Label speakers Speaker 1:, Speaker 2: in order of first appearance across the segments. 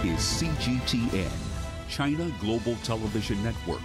Speaker 1: is CGTN, China Global Television Network.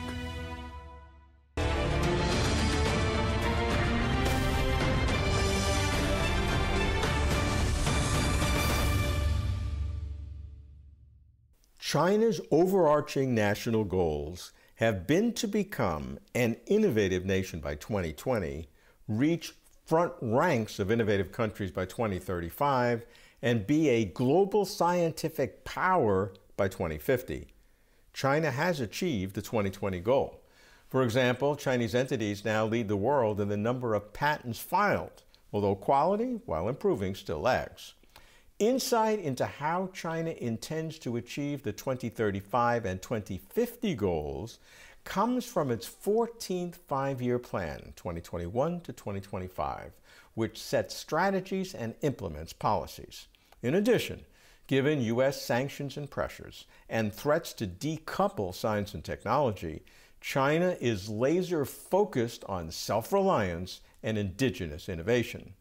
Speaker 2: China's overarching national goals have been to become an innovative nation by 2020, reach front ranks of innovative countries by 2035, and be a global scientific power by 2050. China has achieved the 2020 goal. For example, Chinese entities now lead the world in the number of patents filed, although quality, while improving, still lags. Insight into how China intends to achieve the 2035 and 2050 goals comes from its 14th five-year plan, 2021 to 2025, which sets strategies and implements policies. In addition, given U.S. sanctions and pressures and threats to decouple science and technology, China is laser-focused on self-reliance and indigenous innovation.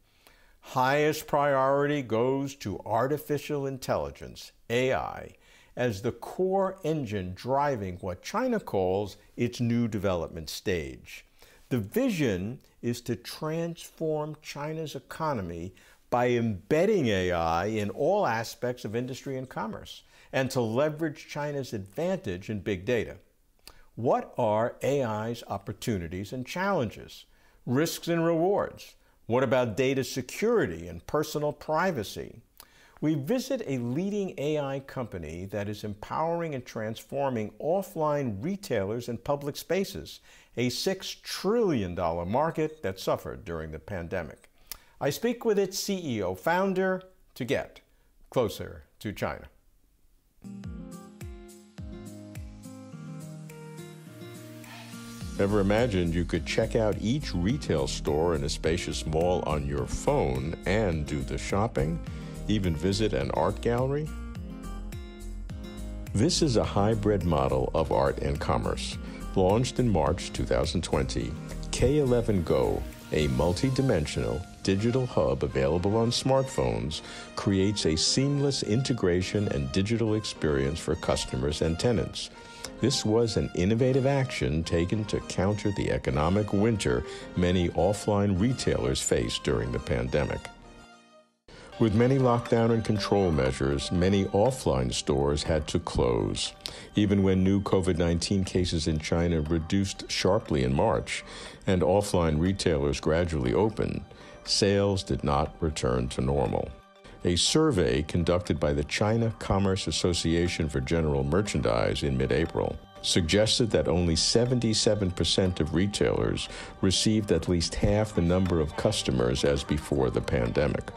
Speaker 2: Highest priority goes to artificial intelligence, AI, as the core engine driving what China calls its new development stage. The vision is to transform China's economy by embedding AI in all aspects of industry and commerce, and to leverage China's advantage in big data. What are AI's opportunities and challenges, risks and rewards? What about data security and personal privacy? We visit a leading AI company that is empowering and transforming offline retailers and public spaces, a $6 trillion market that suffered during the pandemic. I speak with its CEO founder to get closer to China. Ever imagined you could check out each retail store in a spacious mall on your phone and do the shopping? Even visit an art gallery? This is a hybrid model of art and commerce. Launched in March 2020, K11 Go, a multi-dimensional digital hub available on smartphones, creates a seamless integration and digital experience for customers and tenants. This was an innovative action taken to counter the economic winter many offline retailers faced during the pandemic. With many lockdown and control measures, many offline stores had to close. Even when new COVID-19 cases in China reduced sharply in March and offline retailers gradually opened, sales did not return to normal. A survey conducted by the China Commerce Association for General Merchandise in mid-April suggested that only 77% of retailers received at least half the number of customers as before the pandemic.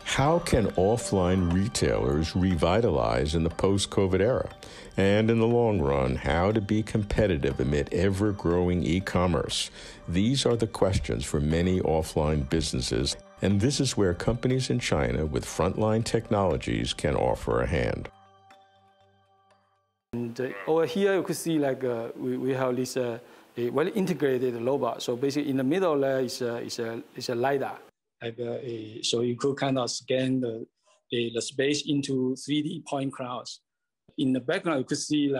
Speaker 2: How can offline retailers revitalize in the post-COVID era? And in the long run, how to be competitive amid ever-growing e-commerce? These are the questions for many offline businesses, and this is where companies in China with frontline technologies can offer a hand.
Speaker 3: And over here, you could see we have this a very integrated robot. So basically, in the middle there is a LiDAR. So you could kind of scan the space into 3D point clouds. In the background, you could see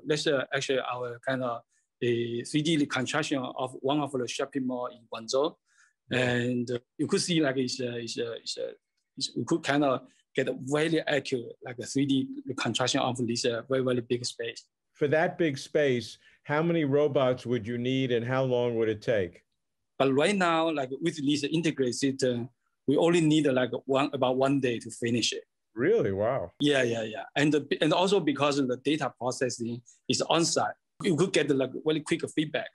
Speaker 3: that's actually our kind of a 3D reconstruction of one of the shopping malls in Guangzhou. And you could see you could kind of get a very accurate a 3D reconstruction of this very, very big space.
Speaker 2: For that big space, how many robots would you need and how long would it take?
Speaker 3: But right now, with this integrated system, we only need about 1 day to finish it.
Speaker 2: Really? Wow.
Speaker 3: Yeah. And also because the data processing is on-site, you could get very quick feedback.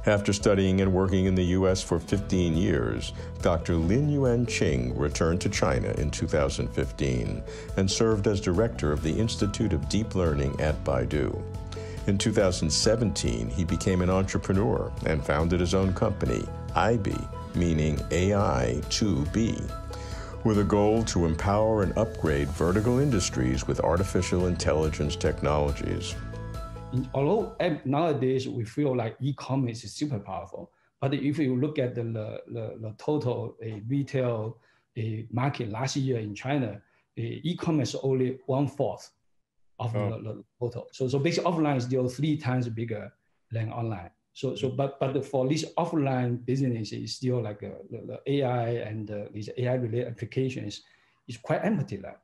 Speaker 2: After studying and working in the U.S. for 15 years, Dr. Lin Yuan Ching returned to China in 2015 and served as director of the Institute of Deep Learning at Baidu. In 2017, he became an entrepreneur and founded his own company, IB, meaning AI2B, with a goal to empower and upgrade vertical industries with artificial intelligence technologies.
Speaker 4: Although nowadays we feel like e-commerce is super powerful, but if you look at the total retail market last year in China, e-commerce only 1/4 of the total. So basically offline is still 3 times bigger than online. But for this offline business, it's still like the AI and these AI related applications is quite empty now.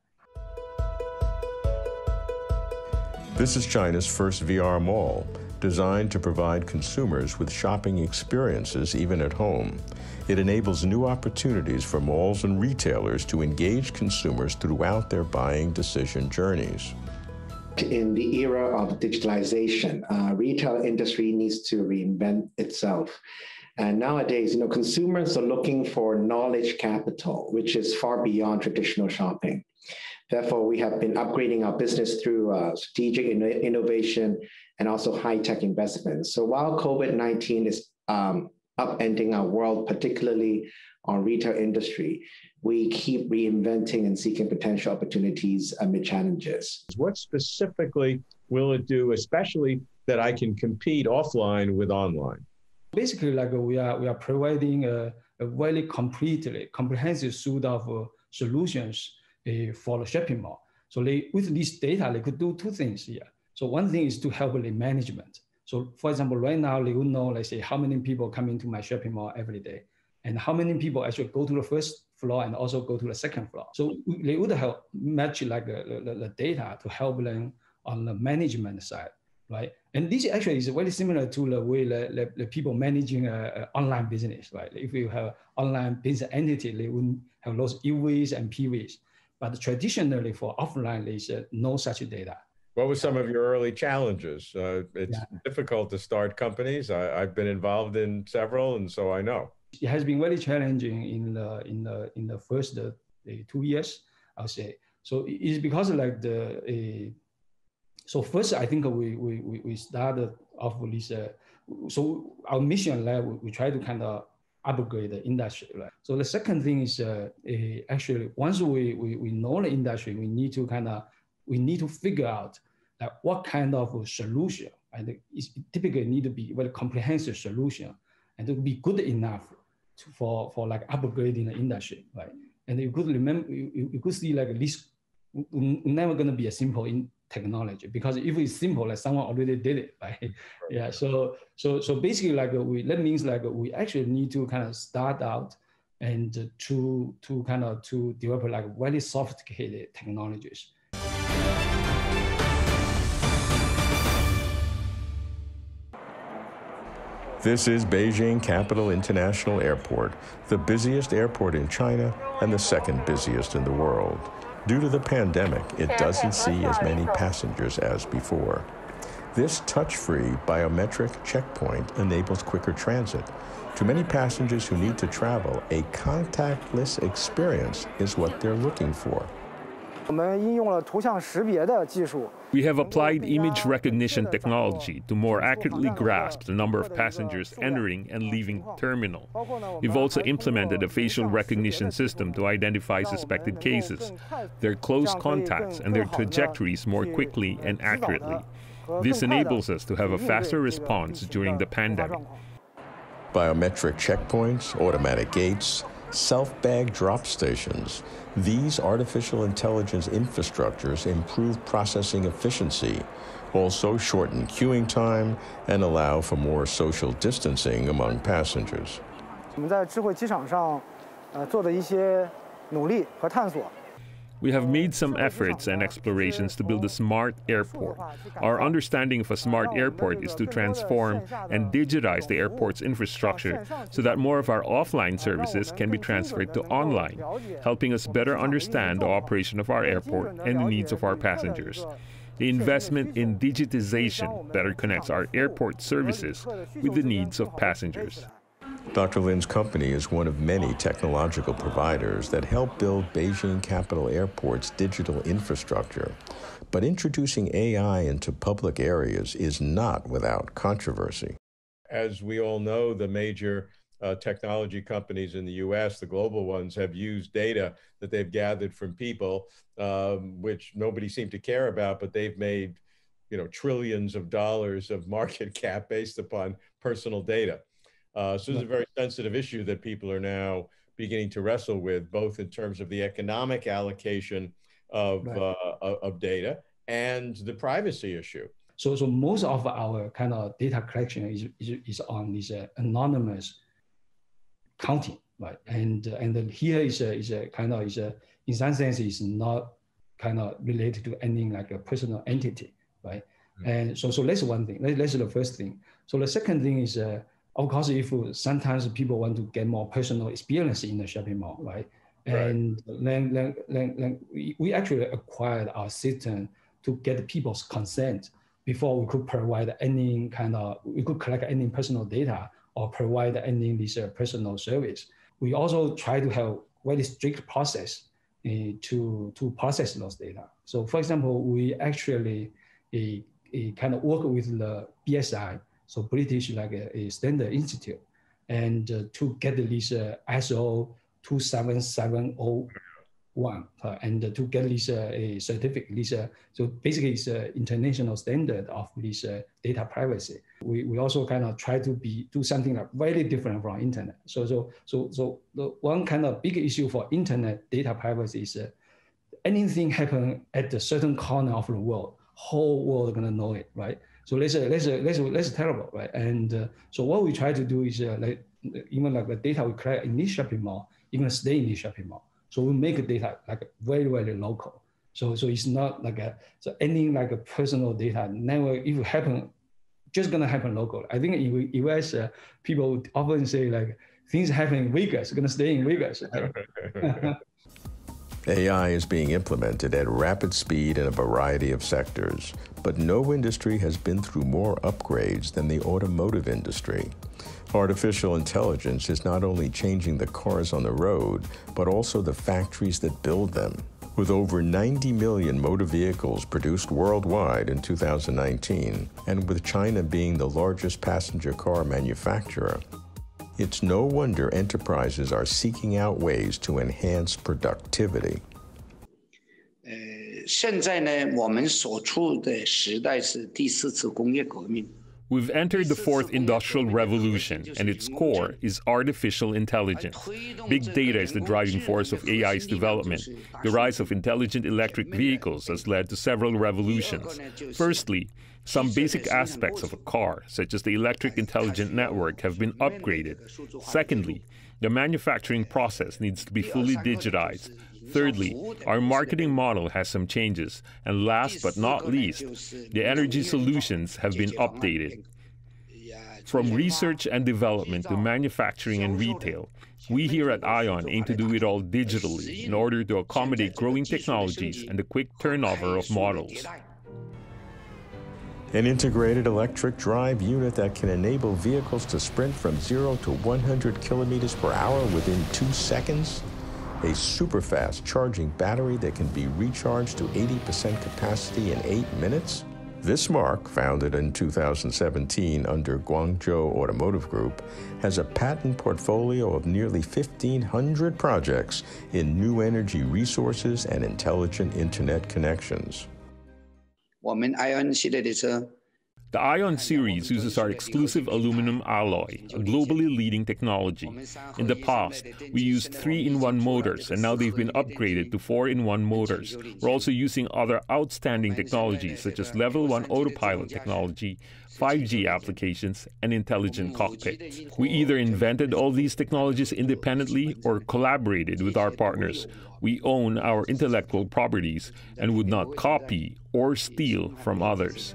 Speaker 2: This is China's first VR mall, designed to provide consumers with shopping experiences even at home. It enables new opportunities for malls and retailers to engage consumers throughout their buying decision journeys.
Speaker 5: In the era of digitalization, retail industry needs to reinvent itself. And nowadays, consumers are looking for knowledge capital, which is far beyond traditional shopping. Therefore, we have been upgrading our business through strategic innovation and also high-tech investments. So while COVID-19 is upending our world, particularly on retail industry, we keep reinventing and seeking potential opportunities amid challenges.
Speaker 2: What specifically will it do, especially that I can compete offline with online?
Speaker 4: Basically, like we are providing a very comprehensive suite of solutions for the shopping mall. So with this data, they could do 2 things here. So one thing is to help the management. So for example, right now, they would know, let's say, how many people come into my shopping mall every day, and how many people actually go to the first floor and also go to the second floor. So they would help match like the data to help them on the management side, right? And this actually is very similar to the way the people managing an online business, right? If you have online business entity, they would have those EVs and PVs. But traditionally for offline, there's no such data.
Speaker 2: What were some of your early challenges? It's difficult to start companies. I've been involved in several, and so I know.
Speaker 4: It has been very challenging in the first 2 years, I would say. So it's because like so first I think we started off with this. So our mission, like we try to kind of upgrade the industry, right? So the second thing is actually once we know the industry, we need to figure out like what kind of solution, and it typically need to be very comprehensive solution and to be good enough for like upgrading the industry, right? And you could remember, you could see like this never going to be a simple in technology, because if it's simple, like someone already did it, right? Yeah. So basically, like that means like we actually need to kind of start out and to develop like very sophisticated technologies.
Speaker 2: This is Beijing Capital International Airport, the busiest airport in China and the second busiest in the world. Due to the pandemic, it doesn't see as many passengers as before. This touch-free biometric checkpoint enables quicker transit. To many passengers who need to travel, a contactless experience is what they're looking for.
Speaker 1: We have applied image recognition technology to more accurately grasp the number of passengers entering and leaving the terminal. We've also implemented a facial recognition system to identify suspected cases, their close contacts, and their trajectories more quickly and accurately. This enables us to have a faster response during the pandemic.
Speaker 2: Biometric checkpoints, automatic gates, self-bag drop stations. These artificial intelligence infrastructures improve processing efficiency, also shorten queuing time, and allow for more social distancing among passengers.
Speaker 1: We have made some efforts and explorations to build a smart airport. Our understanding of a smart airport is to transform and digitize the airport's infrastructure so that more of our offline services can be transferred to online, helping us better understand the operation of our airport and the needs of our passengers. The investment in digitization better connects our airport services with the needs of passengers.
Speaker 2: Dr. Lin's company is one of many technological providers that help build Beijing Capital Airport's digital infrastructure. But introducing AI into public areas is not without controversy. As we all know, the major technology companies in the US, the global ones, have used data that they've gathered from people, which nobody seemed to care about, but they've made, trillions of dollars of market cap based upon personal data. So this is a very sensitive issue that people are now beginning to wrestle with, both in terms of the economic allocation of data and the privacy issue.
Speaker 4: So most of our kind of data collection is on this anonymous counting, right? And here is a kind of in some sense is not kind of related to any like a personal entity, right? Mm-hmm. And so that's one thing. That's the first thing. So the second thing is, of course, if sometimes people want to get more personal experience in the shopping mall, right? And then we actually acquired our system to get people's consent before we could provide any we could collect any personal data or provide any this personal service. We also try to have very strict process to process those data. So for example, we actually kind of work with the BSI, so British like a standard institute, and to get this ISO 27701 and to get this a certificate. So basically it's an international standard of this data privacy. We also kind of try to do something like very different from internet. So the one kind of big issue for internet data privacy is anything happen at a certain corner of the world, whole world gonna know it, right? So that's terrible, right? And so what we try to do is like even like the data we collect in this shopping mall, even stay in this shopping mall. So we make the data like very, very local. So it's not like any like a personal data never if it happen, just gonna happen local. I think in US people would often say like things happen in Vegas, gonna stay in Vegas.
Speaker 2: AI is being implemented at rapid speed in a variety of sectors, but no industry has been through more upgrades than the automotive industry. Artificial intelligence is not only changing the cars on the road, but also the factories that build them. With over 90 million motor vehicles produced worldwide in 2019, and with China being the largest passenger car manufacturer, it's no wonder enterprises are seeking out ways to enhance productivity.
Speaker 6: 现在呢，我们所处的时代是第四次工业革命。
Speaker 1: We've entered the fourth industrial revolution, and its core is artificial intelligence. Big data is the driving force of AI's development. The rise of intelligent electric vehicles has led to several revolutions. Firstly, some basic aspects of a car, such as the electric intelligent network, have been upgraded. Secondly, the manufacturing process needs to be fully digitized. Thirdly, our marketing model has some changes. And last but not least, the energy solutions have been updated. From research and development to manufacturing and retail, we here at ION aim to do it all digitally in order to accommodate growing technologies and the quick turnover of models.
Speaker 2: An integrated electric drive unit that can enable vehicles to sprint from 0 to 100 kilometers per hour within 2 seconds. A super-fast charging battery that can be recharged to 80% capacity in 8 minutes. This marque, founded in 2017 under Guangzhou Automotive Group, has a patent portfolio of nearly 1,500 projects in new energy resources and intelligent internet connections.
Speaker 6: 我们 ION 系列的车
Speaker 1: The ION series uses our exclusive aluminum alloy, a globally leading technology. In the past, we used 3-in-1 motors, and now they've been upgraded to 4-in-1 motors. We're also using other outstanding technologies such as Level 1 autopilot technology, 5G applications, and intelligent cockpits. We either invented all these technologies independently or collaborated with our partners. We own our intellectual properties and would not copy or steal from others.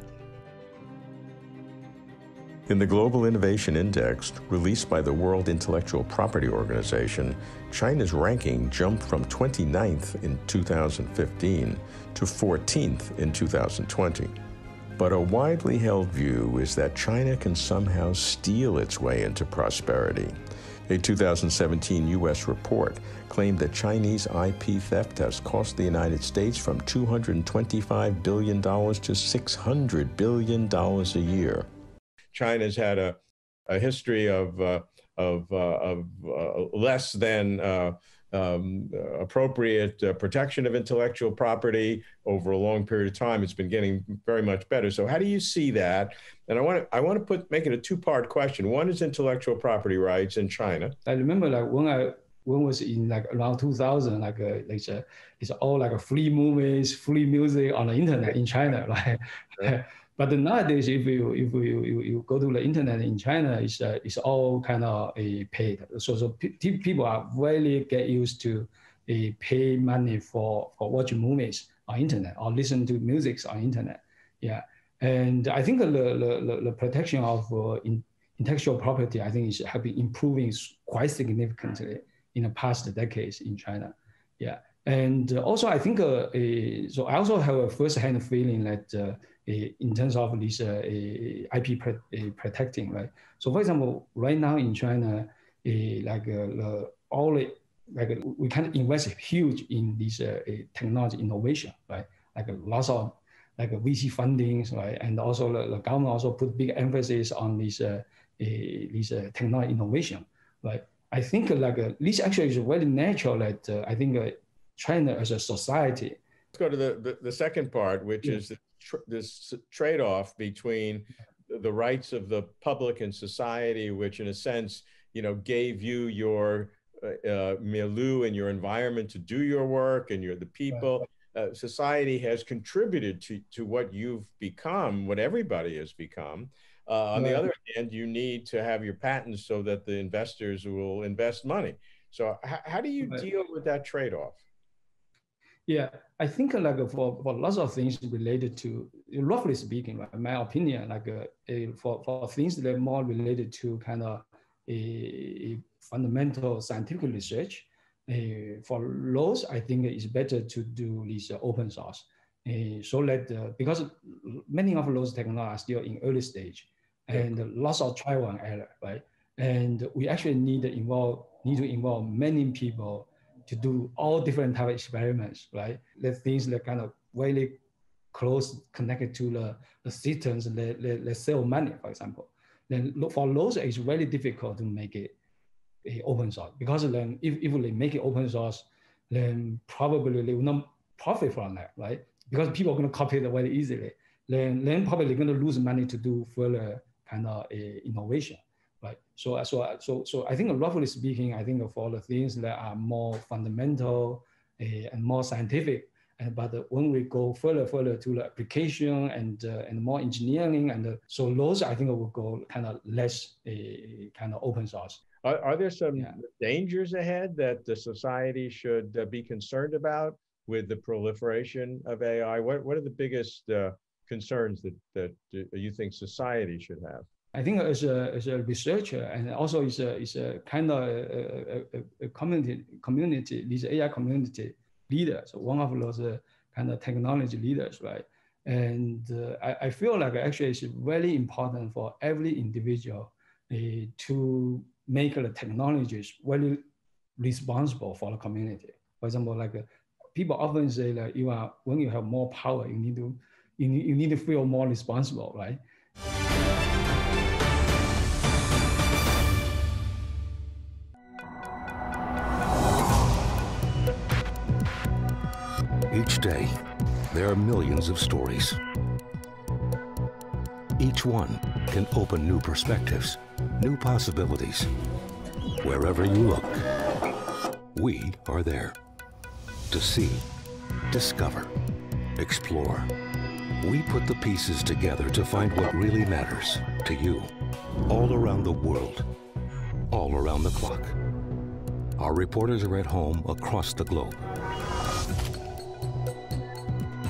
Speaker 2: In the Global Innovation Index, released by the World Intellectual Property Organization, China's ranking jumped from 29th in 2015 to 14th in 2020. But a widely held view is that China can somehow steal its way into prosperity. A 2017 U.S. report claimed that Chinese IP theft has cost the United States from $225 billion to $600 billion a year. China's had a history of less than appropriate protection of intellectual property over a long period of time. It's been getting very much better. So how do you see that? And I want to make it a two-part question. One is intellectual property rights in China.
Speaker 4: I remember like when was in like around 2000, it's all like free movies, free music on the internet in China, right? Right. But nowadays, if you go to the internet in China, it's all kind of paid. So people are really get used to pay money for watching movies on internet or listen to music on internet. Yeah, and I think the protection of intellectual property, I think, have been improving quite significantly in the past decades in China. Yeah, and also I think so I also have a first-hand feeling that in terms of this IP protecting, right? So for example, right now in China, we can invest huge in this technology innovation, right? Like lots of like VC fundings, right? And also the government also put big emphasis on this technology innovation, right? I think this actually is very natural that I think China as a society.
Speaker 2: Let's go to the second part, which is this trade-off between the rights of the public and society, which in a sense, gave you your milieu and your environment to do your work, and you're the people. Society has contributed to what you've become, what everybody has become. On the other hand, you need to have your patents so that the investors will invest money. So how do you deal with that trade-off?
Speaker 4: Yeah, I think for lots of things related to, roughly speaking, in my opinion, for things that are more related to kind of a fundamental scientific research, for those, I think it's better to do this open source. So that because many of those technologies are still in early stage, and lots of trial and error, right? And we actually need to involve many people to do all different type of experiments, right? The things that kind of really close connected to the systems that sell money, for example. Then for those, it's very difficult to make it open source, because then if they make it open source, then probably they will not profit from that, right? Because people are going to copy it very easily. Then probably they're going to lose money to do further kind of innovation. Right. So I think roughly speaking, I think for the things that are more fundamental and more scientific, but when we go further to the application and more engineering, and so those I think will go kind of less kind of open source.
Speaker 2: Are there some dangers ahead that the society should be concerned about with the proliferation of AI? What are the biggest concerns that you think society should have?
Speaker 4: I think as a researcher, and also is a kind of a community, these AI community leaders, one of those kind of technology leaders, right? And I feel like actually it's very important for every individual to make the technologies very responsible for the community. For example, like people often say that when you have more power, you need to feel more responsible, right?
Speaker 7: Each day, there are millions of stories. Each one can open new perspectives, new possibilities. Wherever you look, we are there to see, discover, explore. We put the pieces together to find what really matters to you, all around the world, all around the clock. Our reporters are at home across the globe.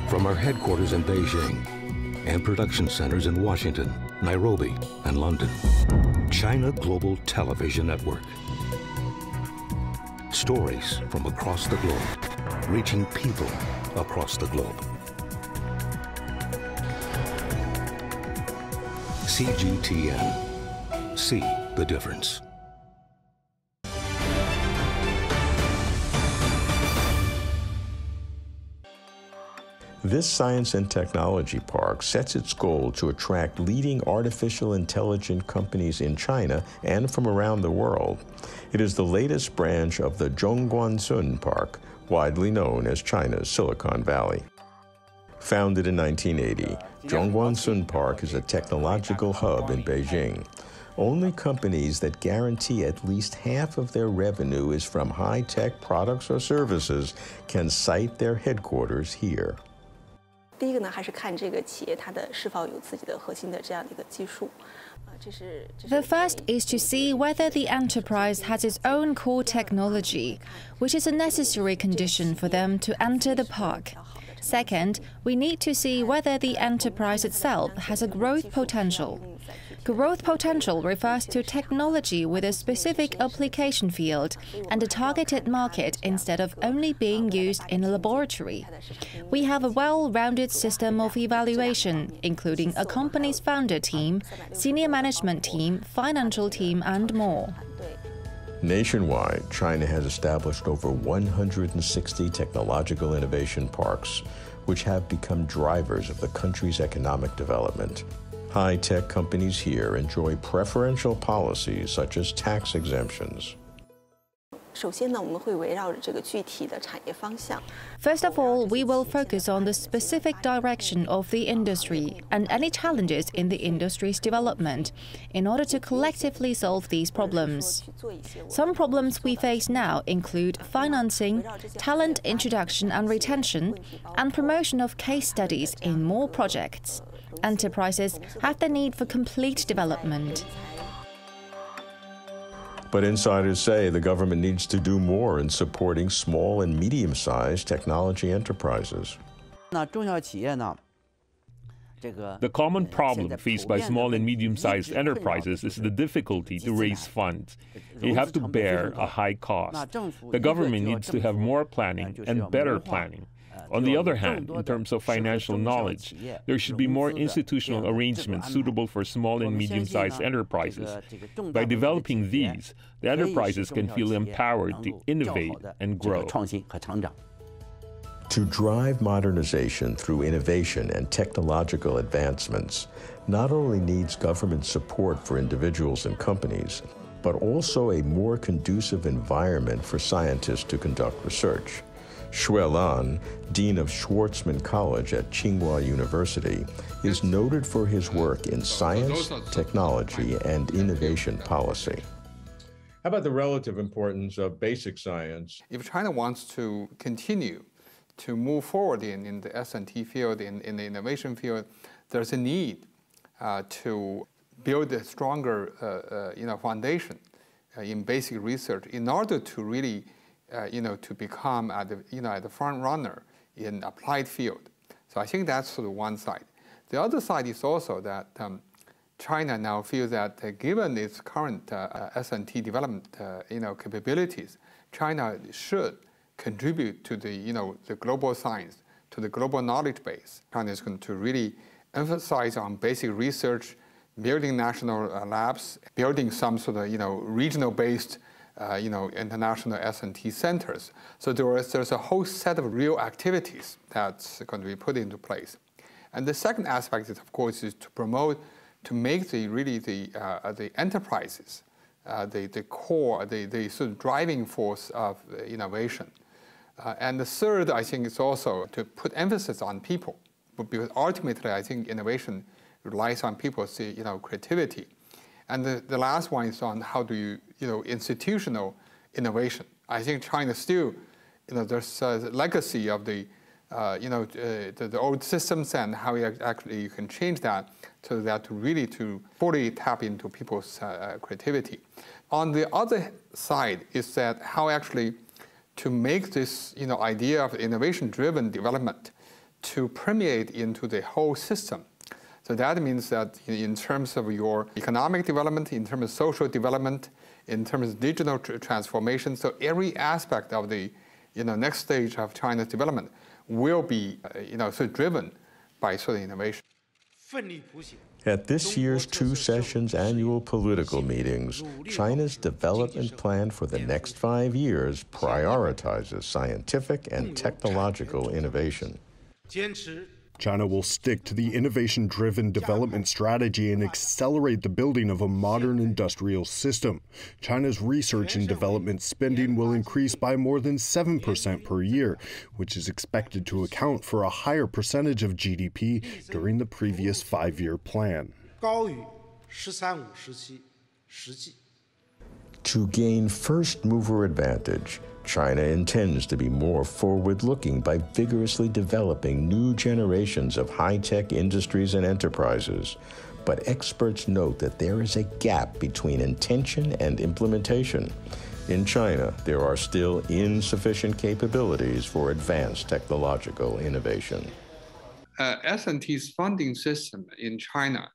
Speaker 7: From our headquarters in Beijing and production centers in Washington, Nairobi, and London, China Global Television Network. Stories from across the globe, reaching people across the globe. CGTN. See the difference.
Speaker 2: This science and technology park sets its goal to attract leading artificial intelligence companies in China and from around the world. It is the latest branch of the Zhongguancun Park, widely known as China's Silicon Valley. Founded in 1980, Zhongguancun Park is a technological hub in Beijing. Only companies that guarantee at least half of their revenue is from high-tech products or services can cite their headquarters here.
Speaker 8: 第一个呢，还是看这个企业它的是否有自己的核心的这样的一个技术。
Speaker 9: The first is to see whether the enterprise has its own core technology, which is a necessary condition for them to enter the park. Second, we need to see whether the enterprise itself has a growth potential. Growth potential refers to technology with a specific application field and a targeted market instead of only being used in a laboratory. We have a well-rounded system of evaluation, including a company's founder team, senior management team, financial team, and more.
Speaker 2: Nationwide, China has established over 160 technological innovation parks, which have become drivers of the country's economic development. High-tech companies here enjoy preferential policies such as tax exemptions.
Speaker 8: 首先呢，我们会围绕着这个具体的产业方向。
Speaker 9: First of all, we will focus on the specific direction of the industry and any challenges in the industry's development in order to collectively solve these problems. Some problems we face now include financing, talent introduction and retention, and promotion of case studies in more projects. Enterprises have the need for complete development.
Speaker 2: But insiders say the government needs to do more in supporting small and medium-sized technology enterprises.
Speaker 1: The common problem faced by small and medium-sized enterprises is the difficulty to raise funds. They have to bear a high cost. The government needs to have more planning and better planning. On the other hand, in terms of financial knowledge, there should be more institutional arrangements suitable for small and medium-sized enterprises. By developing these, the enterprises can feel empowered to innovate and grow.
Speaker 2: To drive modernization through innovation and technological advancements not only needs government support for individuals and companies, but also a more conducive environment for scientists to conduct research. Xue Lan, Dean of Schwarzman College at Tsinghua University, is noted for his work in science, technology, and innovation policy. How about the relative importance of basic science?
Speaker 10: If China wants to continue to move forward in the S&T field, in the innovation field, there's a need to build a stronger foundation in basic research in order to really to become at the front runner in applied field. So I think that's sort of one side. The other side is also that China now feels that given its current S&T development capabilities, China should contribute to the global science, to the global knowledge base. China is going to really emphasize on basic research, building national labs, building some sort of regional-based international S&T centers. So there's a whole set of real activities that's going to be put into place. And the second aspect is, of course, is to promote, to make the enterprises, the core, the sort of driving force of innovation. And the third, I think, is also to put emphasis on people, because ultimately, I think innovation relies on people's creativity. And the last one is on how do you, institutional innovation. I think China still, there's a legacy of the old systems and how you can change that so that to fully tap into people's creativity. On the other side is that how actually to make this, idea of innovation-driven development to permeate into the whole system. So that means that in terms of your economic development, in terms of social development, in terms of digital transformation, so every aspect of the next stage of China's development will be driven by sort of innovation.
Speaker 2: At this year's Two Sessions annual political meetings, China's development plan for the next 5 years prioritizes scientific and technological innovation.
Speaker 11: China will stick to the innovation-driven development strategy and accelerate the building of a modern industrial system. China's research and development spending will increase by more than 7% per year, which is expected to account for a higher percentage of GDP during the previous 5-year plan.
Speaker 2: To gain first mover advantage, China intends to be more forward-looking by vigorously developing new generations of high-tech industries and enterprises. But experts note that there is a gap between intention and implementation. In China, there are still insufficient capabilities for advanced technological innovation.
Speaker 10: S&T's funding system in China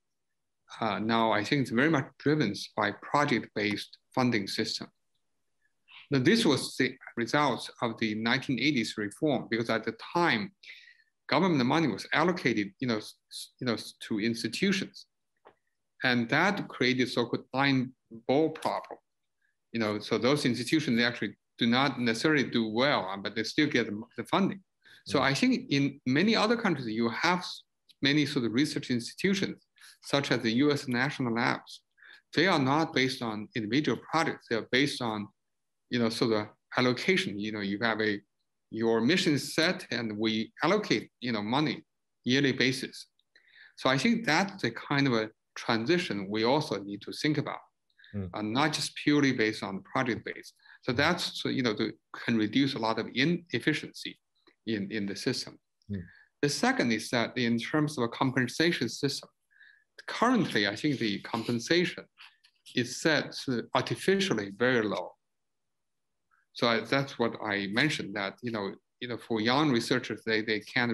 Speaker 10: now, I think, it's very much driven by project-based funding system. Now, this was the result of the 1980s reform, because at the time, government money was allocated, to institutions, and that created so-called blind ball problem. So those institutions, they actually do not necessarily do well, but they still get the funding. So I think in many other countries, you have many sort of research institutions, such as the US national labs. They are not based on individual projects. They are based on, sort of allocation. You have your mission set, and we allocate, money yearly basis. So I think that's the kind of a transition we also need to think about, not just purely based on project based. So that's, can reduce a lot of inefficiency in the system. The second is that in terms of a compensation system, currently, I think the compensation is set artificially very low. So that's what I mentioned, that for young researchers, they can't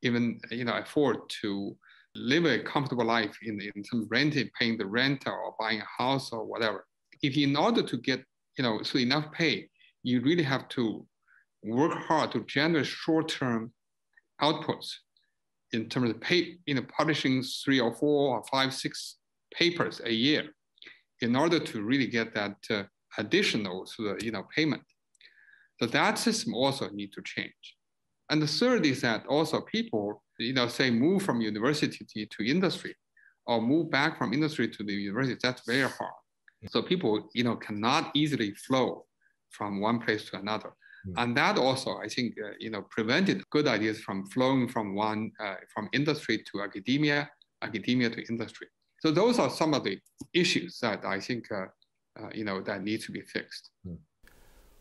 Speaker 10: even afford to live a comfortable life in terms of renting, paying the rent, or buying a house or whatever. If in order to get enough pay, you really have to work hard to generate short-term outputs in terms of publishing 3 or 4 or 5, 6 papers a year in order to really get that additional payment. So that system also need to change. And the third is that also people, say move from university to industry, or move back from industry to the university. That's very hard. So people, cannot easily flow from one place to another. And that also, I think, prevented good ideas from flowing from from industry to academia, academia to industry. So those are some of the issues that I think, that need to be fixed.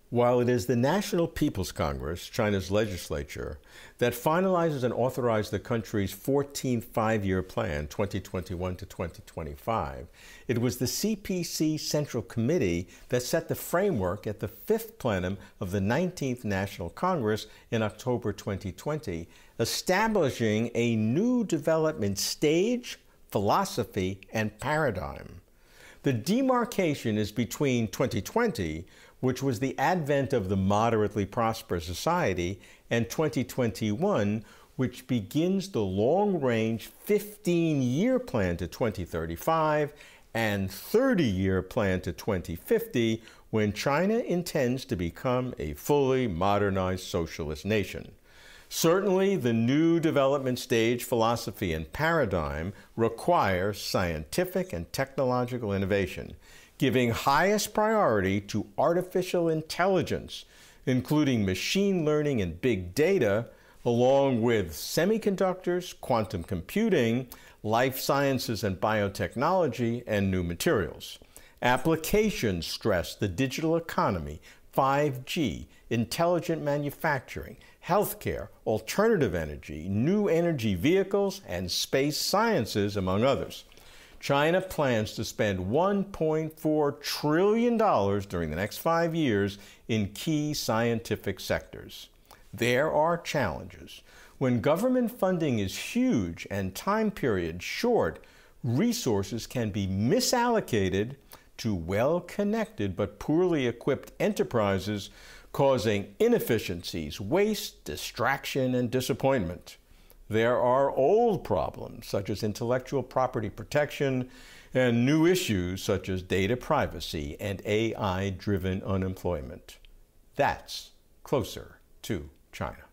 Speaker 2: While it is the National People's Congress, China's legislature, that finalizes and authorizes the country's 14th five-year plan, 2021 to 2025, it was the CPC Central Committee that set the framework at the 5th plenum of the 19th National Congress in October 2020, establishing a new development stage, philosophy, and paradigm. The demarcation is between 2020, which was the advent of the moderately prosperous society, and 2021, which begins the long-range 15-year plan to 2035 and 30-year plan to 2050, when China intends to become a fully modernized socialist nation. Certainly, the new development stage, philosophy, and paradigm require scientific and technological innovation, giving highest priority to artificial intelligence, including machine learning and big data, along with semiconductors, quantum computing, life sciences and biotechnology, and new materials. Applications stress the digital economy, 5G, intelligent manufacturing, healthcare, alternative energy, new energy vehicles, and space sciences, among others. China plans to spend $1.4 trillion during the next 5 years in key scientific sectors. There are challenges. When government funding is huge and time periods short, resources can be misallocated to well-connected but poorly equipped enterprises, causing inefficiencies, waste, distraction, and disappointment. There are old problems, such as intellectual property protection, and new issues, such as data privacy and AI-driven unemployment. That's closer to China.